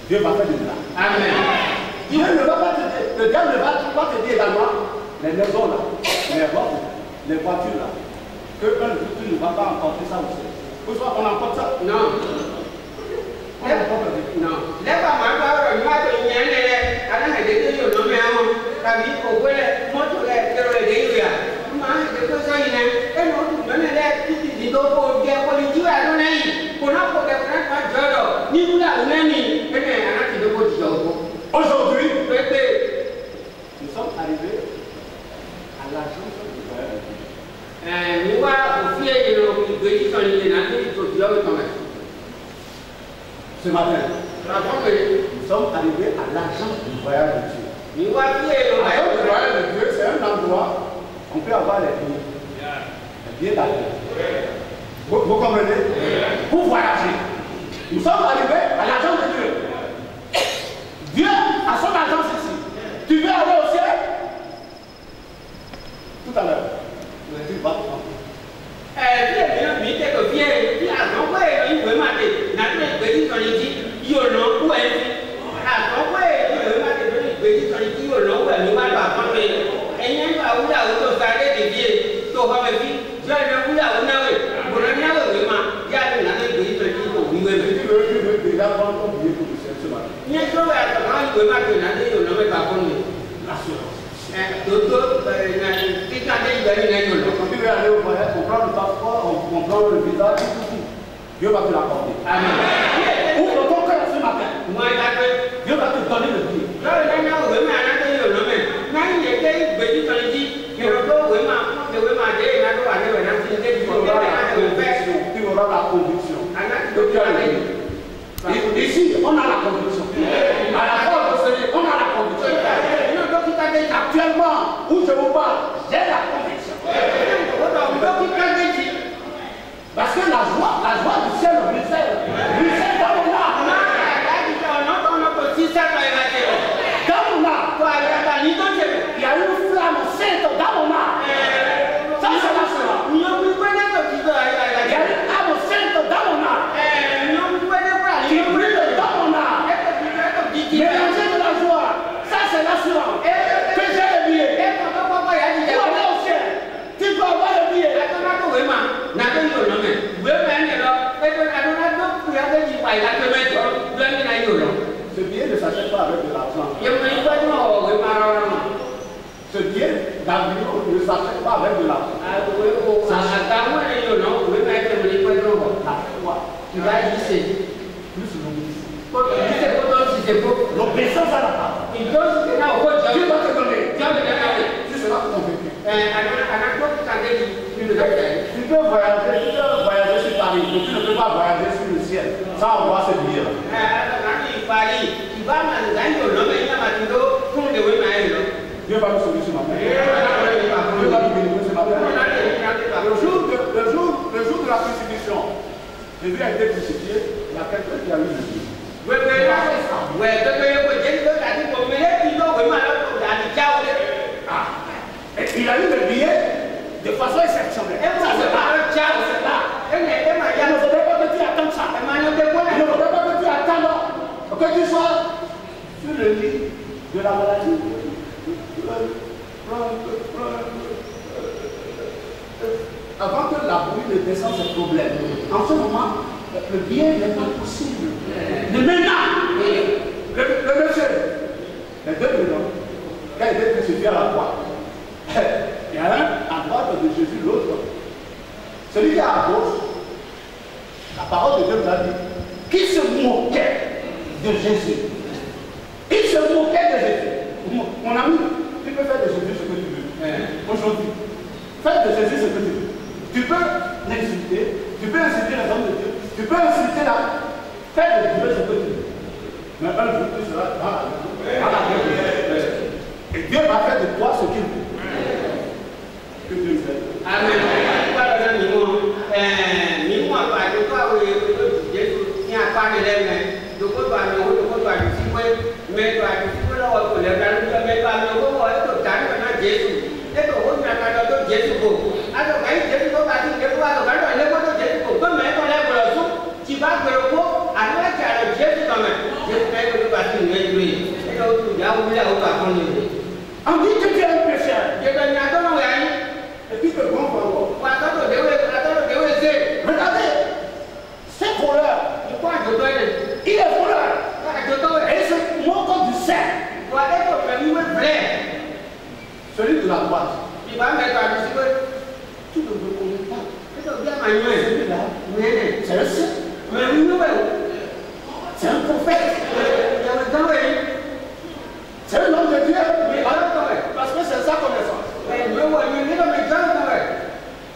Dieu va faire du bien. Amen. Dieu ne va pas te dire, le diable ne va pas te dire également, les maisons là, les robes, les voitures là, que tu ne vas pas emporter ça aussi. Pour ça, on emporte ça. Non. On emporte ça. Non. Aujourd'hui, nous sommes arrivés à l'agence du voyage de Dieu. Ce matin, nous sommes arrivés à l'agence du voyage de Dieu. L'agence du voyage de Dieu, c'est un endroit où on peut avoir les billets d'avion. Vous comprenez? Pour voyager. Nous sommes arrivés à l'agence de Dieu. Dieu a son agence ici. Tu veux aller au ciel? Tout à l'heure. Tu vas te tromper. Quand tu veux aller au voyage, on prend le passeport, on prend le visa, tout. Dieu va te l'accorder. Amen. Ouvre ton cœur ce matin. Dieu va te donner le billet. Tu auras la conviction. Ici, on a la conviction. À la porte de Seigneur, on a la conviction. Actuellement, où je vous parle, j'ai la conviction. Parce que la joie du ciel ruisselle dans mon âme. Dans mon âme. Il y a une flamme sainte dans mon âme. Ça, c'est la joie. Il y a une âme sainte dans mon âme. Qui brûle dans mon âme. Mélanger de la joie. Ça, c'est l'assurance. Que j'ai le billet. Pour aller au ciel. Tu dois avoir le billet. Ce billet ne s'achète pas avec de l'argent. Ce billet d'avion ne s'achète pas avec de l'argent. Tu vas glisser. Plus l'obéissance à la parole. Dieu va te donner. Tu seras convaincu. Tu peux voyager sur Paris, mais tu ne peux pas voyager sur le ciel sans avoir ce billet-là. Dieu va nous sauver ce matin. Dieu va nous bénir ce matin. Le jour de la crucifixion, Jésus a été crucifié, il y a quelqu'un qui a eu le billet. Et il a eu le billet de façon exceptionnelle. Ça, c'est là. Il ne faudrait pas que tu attendes ça. Il ne faudrait pas que tu attendes que tu sois sur le lit de la maladie. Avant que la bruit ne descende ses problèmes. En ce moment, le bien n'est pas possible. Mais maintenant, le monsieur, les deux venants, quand il était crucifié à la croix, il y a un à droite de Jésus, l'autre. Celui qui est à gauche, la parole de Dieu nous a dit, qui se moquait de Jésus. Il se moquait de Jésus. Mon ami, tu peux faire de Jésus ce que tu veux. Aujourd'hui, fais de Jésus ce que tu veux. Tu peux l'insulter, tu peux insulter les hommes de Dieu, tu peux insulter la... Fais de Dieu ce que tu veux. Mais un jour, tu seras dans la vie. Et Dieu va faire de toi ce qu'il veut. Que Dieu fait. Amen. On dit que tu es un pécheur. Et puis que bon encore. Regardez, c'est voleur. Il est voleur. Et il se moque du cerf. droite. Il va mettre à lui, tu ne me connais pas. C'est un saint. C'est un prophète. C'est un homme de Dieu. Parce que c'est sa connaissance.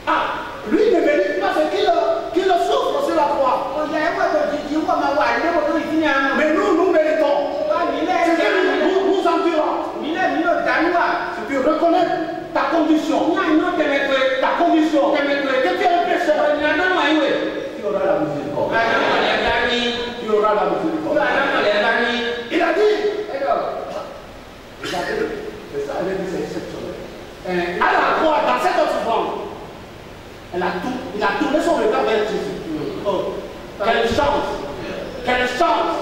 Ah, lui ne mérite pas ce qu'il souffre sur la croix. Mais nous méritons. C'est que nous endurons. Si tu reconnais ta condition, que tu es un pécheur, tu auras la miséricorde. Tu auras la miséricorde. Il a dit, c'est ça, elle a dit, c'est exceptionnel. À la croix, dans cette offrande, il a tourné son regard vers Jésus. Oh, quelle chance! Quelle chance!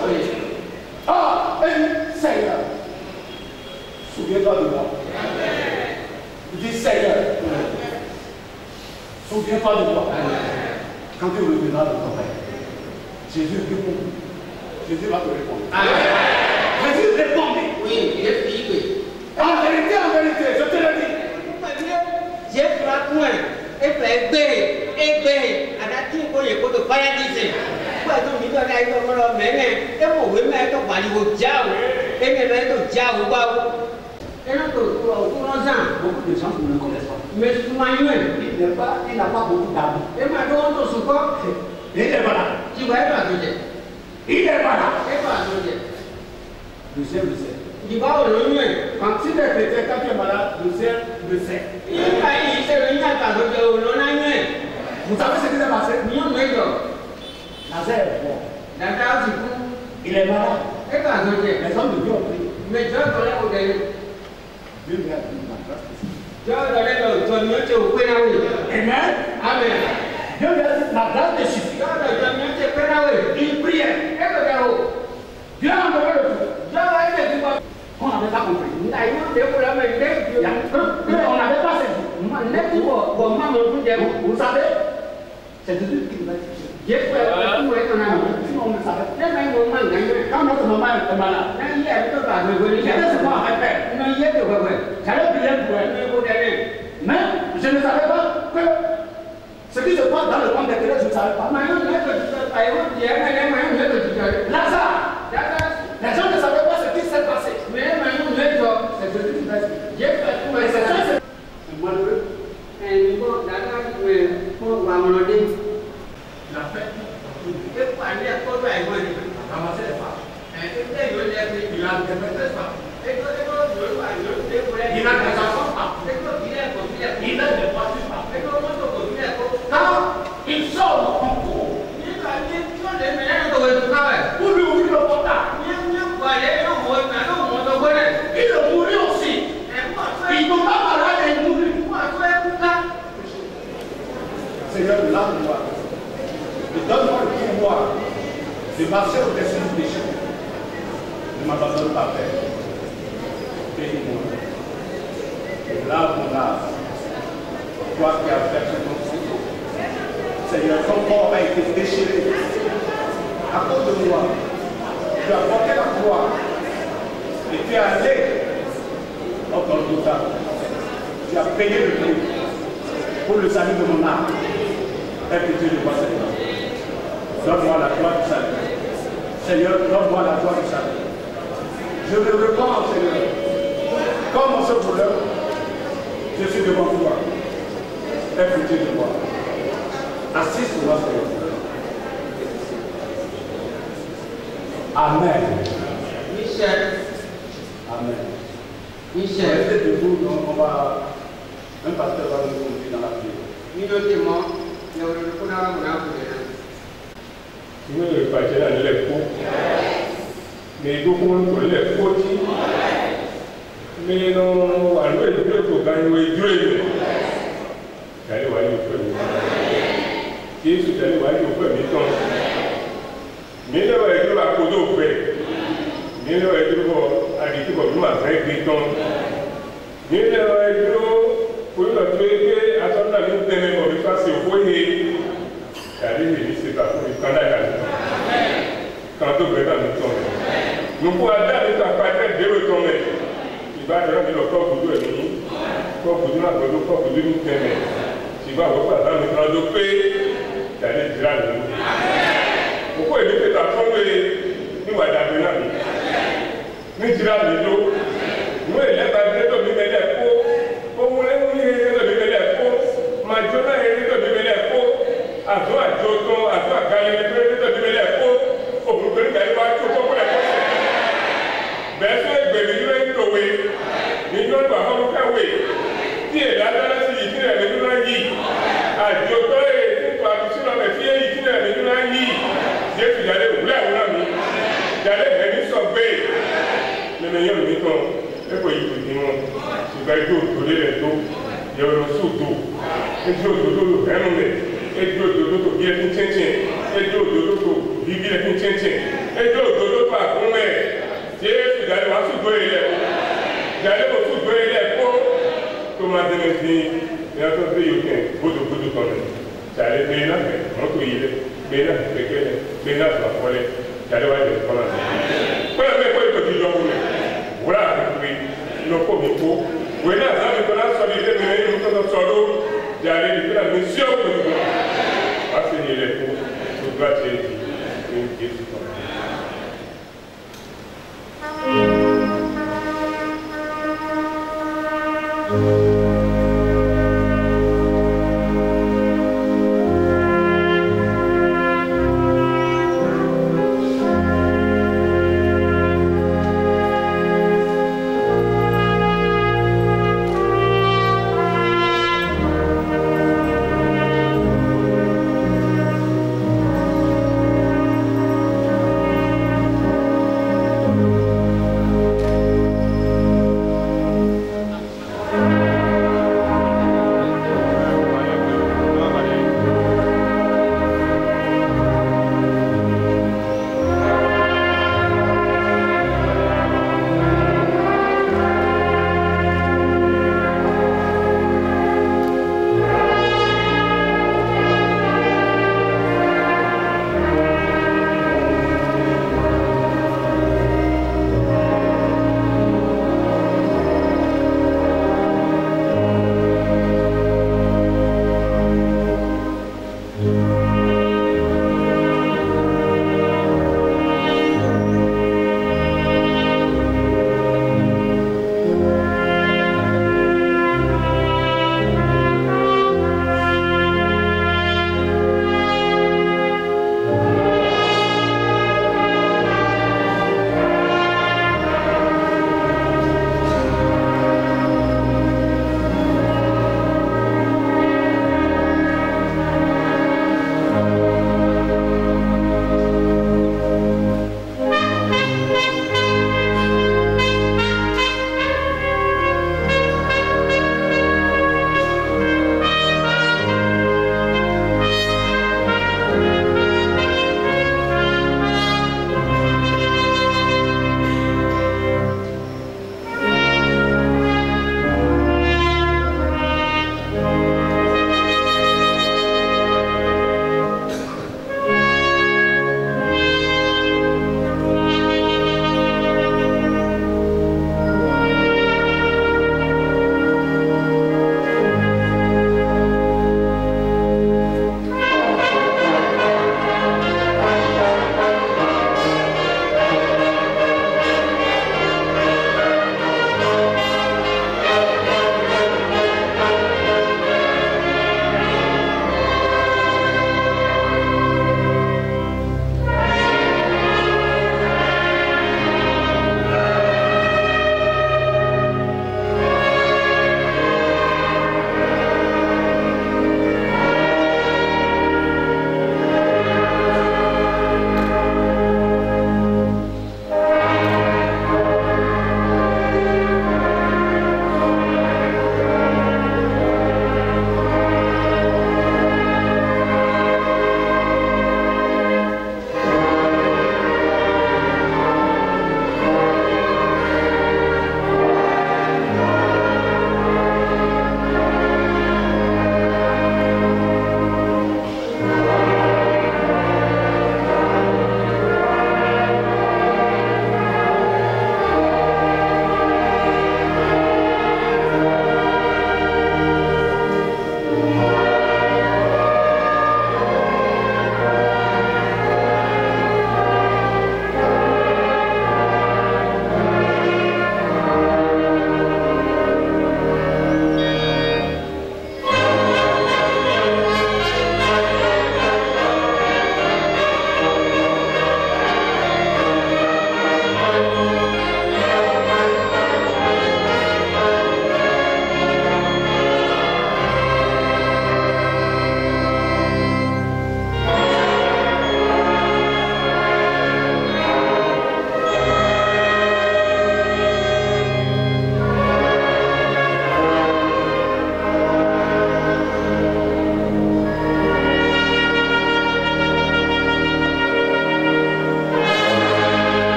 Oh, Seigneur, souviens-toi de moi. Il dit, Seigneur, souviens-toi de moi. Quand tu reviendras de ton règne, Jésus répond. Jésus va te répondre. Jésus répond. Oui. En vérité, je te le dis. J'ai frappé. Beaucoup de gens ne le connaissent pas. Il n'a pas beaucoup d'âme. Il est malade. Il est malade. Le ciel le sait. Quand il est chrétien, quand tu es malade, le ciel le sait. Vous savez ce qui s'est passé? Lazare est mort. Il est malade. Les hommes de Dieu ont prié. Dieu lui a donné la grâce de suffire. Amen. Dieu lui a dit la grâce de suffire. Il priait. Dieu a enlevé le feu. On n'avait pas compris. On n'avait pas saisi. Vous savez, c'est Jésus qui nous a dit. Sinon, on ne savait pas. Quand notre maman était malade, j'étais souvent avec elle. J'allais prier pour elle. Mais je ne savais pas que ce qui se passe dans le monde des ténèbres, je ne savais pas. Lazare, les gens ne savaient pas ce qui s'est passé. C'est Jésus qui m'a dit. C'est malheureux. Il a fait. Ramasser les femmes. Il a défait les femmes. Il a des enfants. Il a des voitures. Quand il sort en cours, pour lui ouvrir le portail, il est mouru aussi. Il tombe pas malade et il mourut. Seigneur, lave-moi. Et donne-moi le pouvoir de marcher au-dessus du péché. Ne m'abandonne pas, Père. Bénis-moi. Et lave mon âme. Toi qui as fait ton sang. Seigneur, ton corps a été déchiré. À cause de moi, tu as porté la croix. Et tu es allé au Golgotha. Tu as payé le prix pour le salut de mon âme. Aie pitié de moi, Seigneur. Donne-moi la gloire du salut. Seigneur, donne-moi la gloire du salut. Je me repens, Seigneur. Comme ce voleur, je suis devant toi. Aie pitié de moi. Assiste-moi, Seigneur. Amen. Amen. Restez debout, donc on va. Un pasteur va nous conduire dans la prière. Nous partir dans les pots. Mais donc on peut les potis. Mais non, à l'ouest de l'autre, quand il est dur. Allez, voyez au premier. Jésus, allez, voyez au premier temps. Mais là, il y a la photo au fait. Mais là, il y a des trucs comme ça, des temps. Mais là, il y a pour le truc, attends, la vie de ténèbres, il faut se foyer. C'est pas pour le canal. Quand on veut dans le temps. Nous pouvons aller à la patrie de retourner. Il va rendre le corps pour nous. dúró àgbọ̀dọ̀ kọ́ kò lóyún tẹ̀lẹ̀ ṣùgbọ́n àwọn pàtàkì àmì kan ló pé ìdálé ìdíra nínú. Òkú èmi pẹ̀tà fọ́nwé níwà dàbí náà mi. Ní ìdíra mi ló. Ìwé ìlẹ́ta ẹ̀rẹ́dọ̀ mi mẹ́lẹ̀ kó. Owó ẹ̀rọ mi ẹ̀rẹ́dọ̀ mi mẹ́lẹ̀ kó. Màjọ náà ẹ̀rẹ́dọ̀ mi mẹ́lẹ̀ kó. Àjọ àjọ tán àjọ àgálẹ̀ ẹ̀rẹ́dọ̀ mi mẹ́lẹ̀ kó. Òkú pẹ̀lú ìgbà yìí wá tó kọ́ pẹ̀lẹ́ kọ́ bẹ́ẹ̀ fún ẹgbẹ̀rún nínú ìtòwé nínú ọgbà ọmọkàwé tí èdè adára sí ìpínlẹ̀ nínú náà yìí àjọ tó lè tètò àbísínú ọmọ ẹ̀fí èyí ìpínlẹ̀ nínú náà yìí jésù jáde òwúlẹ̀ àwọn náà mi jáde ẹ̀mí sọ pé nínú yẹn mi kan ẹ̀kọ́ yìí tó dín wọn ṣùgbọ́n ẹjọ́ òtò lélẹ̀ tó yẹ ọ̀rọ̀ sóòtò ẹjọ́ òtòdó ẹnu rẹ̀ ẹjọ́ òtòdó tó bí ẹkún tẹ́ntẹ́n ẹjọ́ òtòdó tó bí ẹkún tẹ́ntẹ́n ẹjọ́ òtòdó tó àkúnmẹ́ Jésù jáde wá sùgbọ́ ilẹ̀ kó jáde kó sùgbọ́ ilẹ̀ kó tó máa dẹ́mẹ̀ sí ìyàtọ̀ sí yóò kẹ́ gbódògbódò kan rẹ̀ jáde gbé náà fẹ́ mọ́tò yìí lẹ̀ gbé náà kẹ̀kẹ́ lẹ̀ gbé náà tó àfọlẹ̀ jáde wá jẹ̀ kọ́nà sí. Pẹ́lú mi kó ètò ìjọ wù mí wúrà àkùkùrì lọ́kọ̀ mi kó wé náà sábì kọ́ náà sọ̀rọ̀ ilé mi nínú tó sọ̀rọ̀ jáde ìgbéra mi sí ọ̀pọ̀ ìgbà wá sí ilẹ̀ kó tó gbà tẹ̀ ní Jésù kan.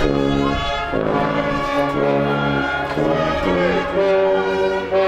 Thank you.